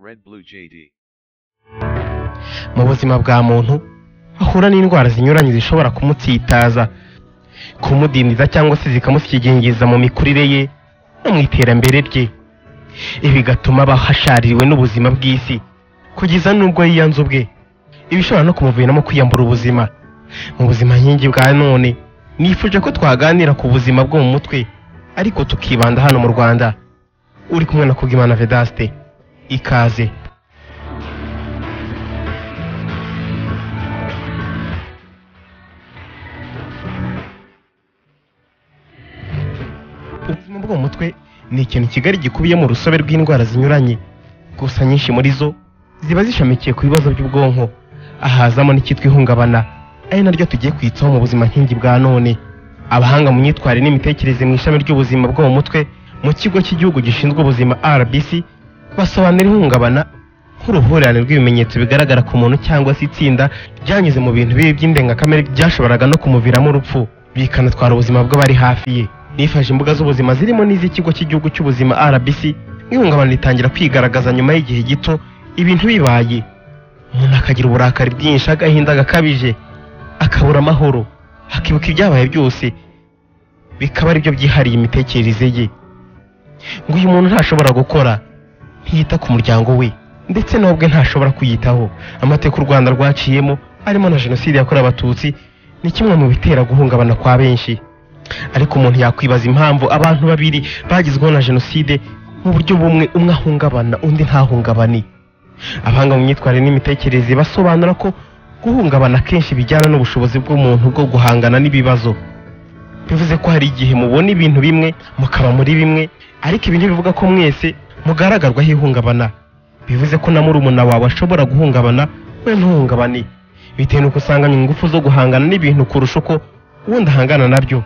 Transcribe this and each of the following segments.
Red Blue JD. Mu buzima bwa muntu ahura n'indwara zinyuranye zishobora kumutsitaza, kumudindiza cyangwa se zikamusigingiza mu mikurire ye no mu iterambere rye. Ibi bigatuma aba hashaririwe n'ubuzima bw'isi kugeza n'ubwo yiyanze ubwe. Ibishobora no kumuviramo kwiyambura ubuzima. Mu buzima nkingi bwa none nifuje ko twaganira ku buzima bwo mu mutwe, ariko tukibanda hano mu Rwanda. Uri kumwe na Kugimana Vedaste. Ikaze. Ubuzima bwo mu mutwe ni ikintu kigari gikubiye mu rusobe rw'indwara zinyuranye, gusa nyinshi muri zo ziba zishamikiye ku bibazo by'ubwonko, ahazamo n'icyitwa ihungabana, ari naryo tugiye kwitsaho mu buzima nkingi bwa none. Abahanga mu myitwarire n'imitekerereze mu ishami ry'ubuzima bwo mu mutwe mu kigo cy'igihugu gishinzwe ubuzima RBC basobanura ihungabana nk'uruhurirane rw'ibimenyetso bigaragara ku muntu cyangwa se itsinda ryanyuze mu bintu bibi by'indengakamere byashoboraga no kumuviramo urupfu, bikanatwara ubuzima bw'abari hafi ye. Nifashe imbuga z'ubuzima zirimo n'iz'ikigo cy'igihugu cy'ubuzima RBC. Ihungabana ritangira kwigaragaza nyuma y'igihe gito ibintu bibaye, umuntu akagira uburakari bwinshi, agahinda gakabije, akabura amahoro, akibuka ibyabaye byose, bikaba ari byo byihariye imitekerereze ye. Ngo uyu muntu ntashobora gukora, ntiyita ku muryango we, ndetse n'ubwe ntashobora kwiyitaho. Amateka u Rwanda rwaciyemo arimo na jenoside yakorewe Abatutsi ni kimwe mu bitera guhungabana kwa benshi. Ariko umuntu yakwibaza impamvu abantu babiri bagizweho na jenoside mu buryo bumwe, umwe ahungabana undi ntahungabani. Abahanga mu myitwarire n'imitekerereze basobanura ko guhungabana kenshi bijyana n'ubushobozi bw'umuntu bwo guhangana n'ibibazo. Bivuze ko hari igihe mubona ibintu bimwe mukaba muri bimwe, ariko ibi ntibivuga ko mwese mugaragarwaho ihungabana. Bivuze ko na murumuna wawe ashobora guhungabana, we ntuhungabane, bitewe n'uko usanganye ingufu zo guhangana n'ibintu kurusha uko wundi ahangana nabyo.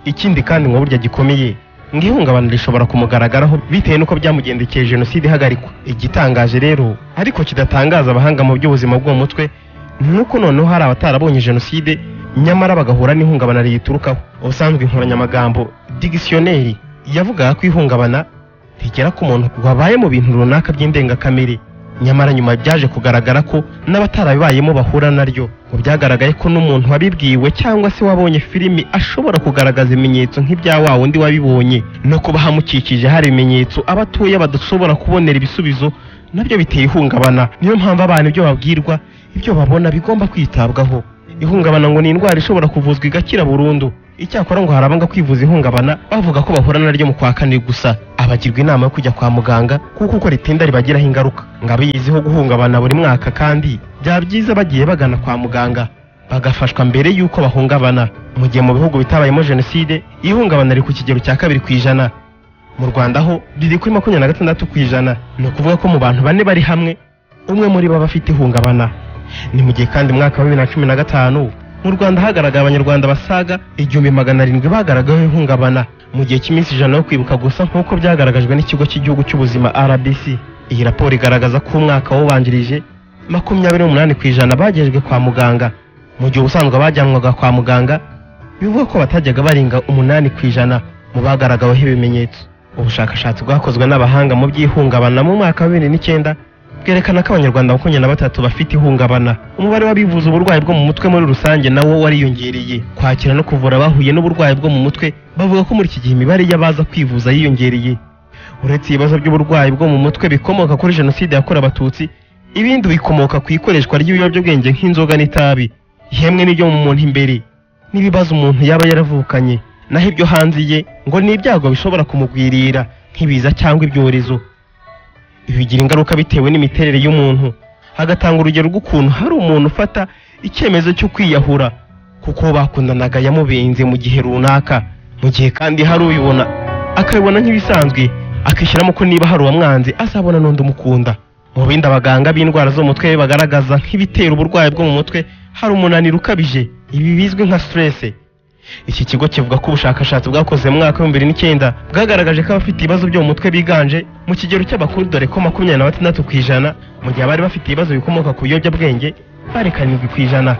Ikindi kandi ngo burya gikomeye, ngo ihungabana rishobora kumugaragaraho bitewe n'uko byamugendekeye jenoside ihagarikwa. Igitangaje rero ariko kidatangaza abahanga mu by'ubuzima bwo mu mutwe nuko noneho hari abatarabonye jenoside nyamara bagahura n'ihungabana riyiturukaho. Ubusanzwe inkoranyamagambo dictionnaire yavugaga ko ihungabana rigera ku muntu wabaye mu bintu runaka by'indengakamere, nyamara nyuma byaje kugaragara ko n'abatarabibayemo bahura naryo. Ngo byagaragaye ko n'umuntu wabibwiwe cyangwa se wabonye filimi ashobora kugaragaza ibimenyetso nk'ibya wa wundi wabibonye, no kuba hamukikije hari ibimenyetso abatuye badashobora kubonera ibisubizo, nabyo biteye ihungabana. Niyo mpamvu abantu ibyo babwirwa, ibyo babona bigomba kwitabwaho. Ihungabana ngo ni indwara ishobora kuvuzwa igakira burundu. Icyakora ngo harabanga kwivuza ihungabana bavuga ko bahura naryo mu kwa kane gusa, abagirwa inama yo kujya kwa muganga kuko uko ritinda ribagiraho ingaruka. Ngo abiyiziho guhungabana buri mwaka, kandi byaba byiza bagiye bagana kwa muganga bagafashwa mbere y'uko bahungabana. Mu gihe mu bihugu bitabayemo jenoside ihungabana riri ku kigero cya 2%, mu Rwanda ho riri kuri 26%. Ni ukuvuga ko mu bantu 4 bari hamwe umwe muri bo bafite ihungabana. Ni mu gihe kandi mu mwaka wa 2015 mu Rwanda hagaragaye abanyarwanda basaga 1700 bagaragayeho ihungabana mu gihe cy'iminsi 100 yo kwibuka gusa, nk'uko byagaragajwe n'ikigo cy'igihugu cy'ubuzima RBC. Iyi raporo igaragaza ko umwaka wabanjirije 28% bagejejwe kwa muganga, mu gihe ubusanzwe bajyanwaga kwa muganga bivuga ko batajyaga baringa 8% mu bagaragaweho ibimenyetso. Ubushakashatsi bwakozwe n'abahanga mu by'ihungabana mu mwaka wa 2009 bwerekana ko abanyarwanda 23 bafite ihungabana. Umubare w'abivuza uburwayi bwo mu mutwe muri rusange nawo wariyongereye. Kwakira no kuvura abahuye n'uburwayi bwo mu mutwe bavuga ko muri iki gihe imibare y'abaza kwivuza yiyongereye. Uretse ibibazo by'uburwayi bwo mu mutwe bikomoka kuri jenoside yakorewe Abatutsi, ibindi bikomoka ku ikoreshwa ry'ibiyobyabwenge nk'inzoga n'itabi, yemwe n'ibyo mu muntu imbere, n'ibibazo umuntu yaba yaravukanye. Naho ibyo hanze ye ngo ni ibyago bishobora kumugwirira nk'ibiza cyangwa ibyorezo. Ibi bigira ingaruka bitewe n'imiterere y'umuntu. Hagatanga urugero rw'ukuntu hari umuntu ufata icyemezo cyo kwiyahura kuko bakundanaga yamubenze mu gihe runaka, mu gihe kandi hari uyibona akabibona nk'ibisanzwe, akishyiramo ko niba hari uwamwanze azabona n'undi umukunda. Mu bindi abaganga b'indwara zo mu mutwe bagaragaza nk'ibitera uburwayi bwo mu mutwe hari umunaniro ukabije, ibi bizwi nka stress. Iki kigo kivuga ko ubushakashatsi bwakoze mu mwaka wa 2009 bwagaragaje ko abafite ibibazo byo mu mutwe biganje mu kigero cy'abakuru, dore ko 26%, mu gihe abari bafite ibibazo bikomoka ku biyobyabwenge bari 7%,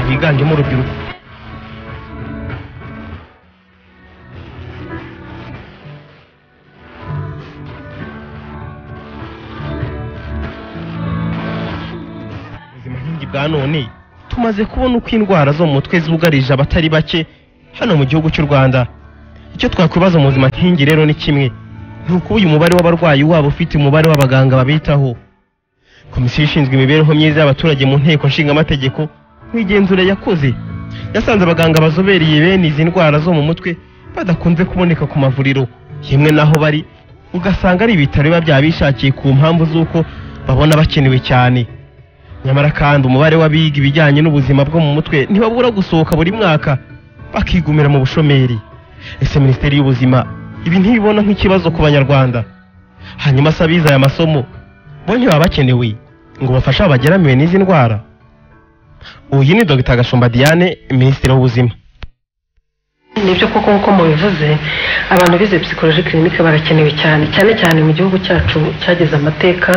abiganjemo urubyiruko. bwa none tumaze kubona uko indwara zo mu mutwe zugarije abatari bake hano mu gihugu cy'u Rwanda. Icyo twakwibaza mu buzima nkingi rero ni kimwe, nuko uyu mubare w'abarwayi wabo ufite umubare w'abaganga babitaho. Komisiyo ishinzwe imibereho myiza y'abaturage mu nteko nshingamategeko nk'igenzura yakoze yasanze abaganga bazobereye bene izi ndwara zo mu mutwe badakunze kuboneka ku mavuriro, yemwe naho bari ugasanga ari ibitaro biba byabishakiye ku mpamvu z'uko babona bakenewe cyane. Nyamara kandi umubare w'abiga ibijyanye n'ubuzima bwo mu mutwe ntibabura gusohoka buri mwaka bakigumira mu bushomeri. Ese Minisiteri y'Ubuzima ibi ntibibona nk'ikibazo ku Banyarwanda? Hanyuma se abize aya masomo bo ntibaba bakenewe ngo bafashe abageramiwe n'izi ndwara? Uyu ni Dr Gashumba Diane, Minisitiri w'Ubuzima. Nibyo koko nkuko mubivuze, abantu bize psychologie clinique barakenewe cyane mu gihugu cyacu cyageze amateka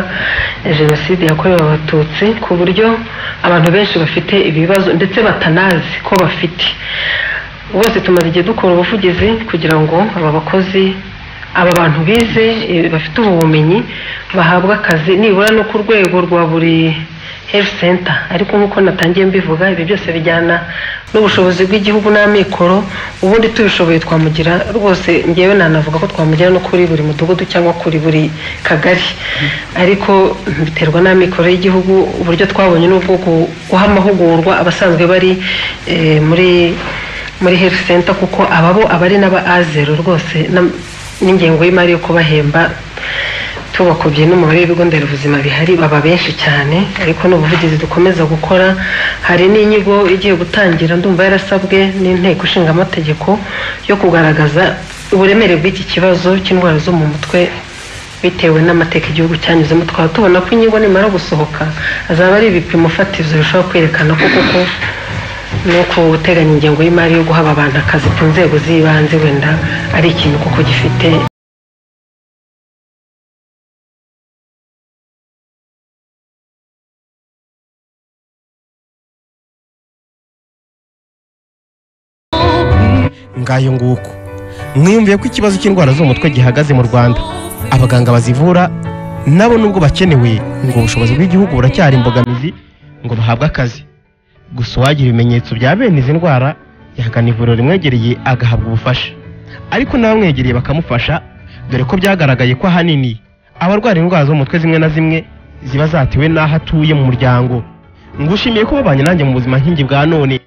ya jenoside yakorewe abatutsi, ku buryo abantu benshi bafite ibibazo ndetse batanazi ko bafite. Bose tumaze igihe dukora ubuvugizi kugira ngo aba bakozi, aba bantu bize bafite ubumenyi bahabwa akazi nibura no ku rwego rwa buri health center. Ariko nkuko natangiye mbivuga, ibi byose bijyana n'ubushobozi bw'igihugu n'amikoro. Ubundi tubishoboye twamugira rwose, ngewe nanavuga ko twamugira no kuri buri mudugudu cyangwa kuri buri kagari, ariko biterwa n'amikoro y'igihugu. Uburyo twabonye n'ubwo guha amahugurwa abasanzwe bari muri health center, kuko abari n'aba A0 rwose n'ingengo y'imari yo kubahemba tubakubye n'umubare w'ibigo nderabuzima bihari baba benshi cyane. Ariko n'ubuvugizi dukomeza gukora, hari n'inyigo igiye gutangira, ndumva yarasabwe n'inteko ishinga amategeko, yo kugaragaza uburemere bw'iki kibazo cy'indwara zo mu mutwe bitewe n'amateka igihugu cyanyuzemo. Twaba tubona ko inyigo nimara gusohoka azaba ari ibipimo fatizo bishobora kwerekana ko koko no guteganya ingengo y'imari yo guha abantu akazi ku nzego z'ibanze wenda ari ikintu koko gifite. Ngayo nguko mwiyumviye ko ikibazo cy'indwara zo mu mutwe gihagaze mu Rwanda. Abaganga bazivura nabo nubwo bakenewe ngo ubushobozi bw'igihugu buracyari imbogamizi ngo bahabwe akazi. Gusa uwagira ibimenyetso bya bene izi ndwara yagana ivuriro rimwegereye agahabwa ubufasha, ariko n'abamwegereye bakamufasha, dore ko byagaragaye ko ahanini abarwara indwara zo mu mutwe zimwe na zimwe ziba zatewe n'aho atuye mu muryango. Ngushimiye ko babanye nanjye mu buzima nkingi bwa none.